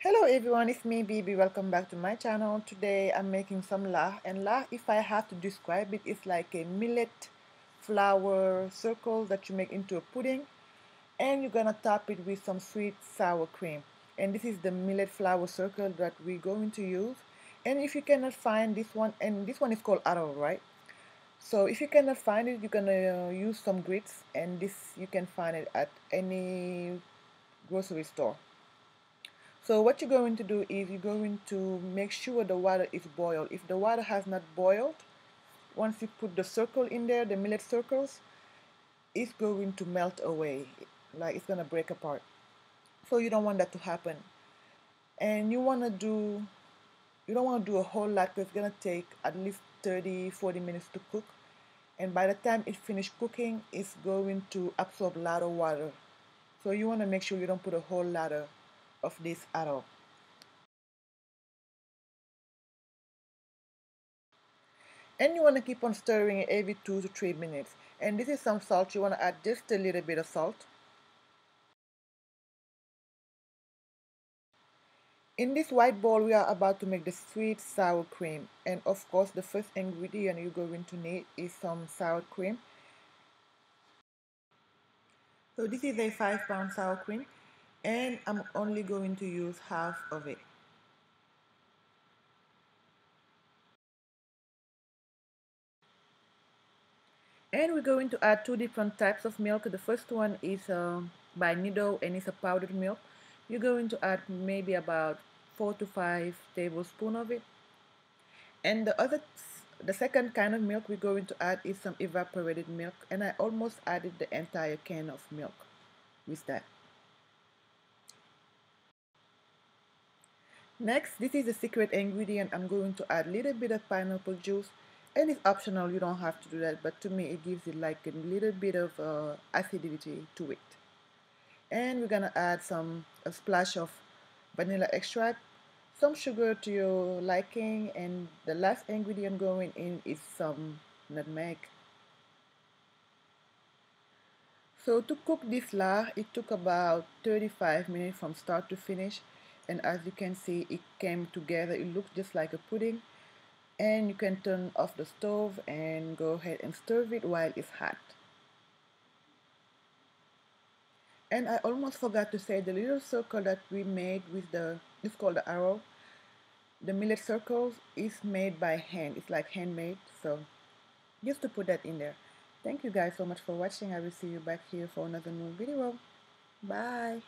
Hello everyone, it's me BB. Welcome back to my channel. Today I'm making some laax, and laax, if I have to describe it, it's like a millet flour circle that you make into a pudding, and you're gonna top it with some sweet sour cream. And this is the millet flour circle that we're going to use. And if you cannot find this one, and this one is called arrow, right? So if you cannot find it, you're gonna use some grits, and this you can find it at any grocery store. So what you're going to do is you're going to make sure the water is boiled. If the water has not boiled, once you put the circle in there, the millet circles, it's going to melt away. Like it's gonna break apart. So you don't want that to happen. And you don't want to do a whole lot because it's gonna take at least 30-40 minutes to cook. And by the time it finishes cooking, it's going to absorb a lot of water. So you want to make sure you don't put a whole lot of this at all. And you want to keep on stirring it every 2 to 3 minutes. And this is some salt. You want to add just a little bit of salt. In this white bowl, we are about to make the sweet sour cream. And of course, the first ingredient you're going to need is some sour cream. So this is a 5 pound sour cream, and I'm only going to use half of it. And we're going to add two different types of milk. The first one is by Nido, and it's a powdered milk. You're going to add maybe about 4 to 5 tablespoons of it. And the second kind of milk we're going to add is some evaporated milk. And I almost added the entire can of milk with that. Next, this is the secret ingredient. I'm going to add a little bit of pineapple juice. And it's optional, you don't have to do that. But to me, it gives it like a little bit of acidity to it. And we're gonna add a splash of vanilla extract, some sugar to your liking, and the last ingredient going in is some nutmeg. So to cook this laax, it took about 35 minutes from start to finish, and as you can see, it came together. It looks just like a pudding, and you can turn off the stove and go ahead and stir it while it's hot. And I almost forgot to say the little circle that we made with it's called the arrow. The millet circles is made by hand. It's like handmade. So just to put that in there. Thank you guys so much for watching. I will see you back here for another new video. Bye.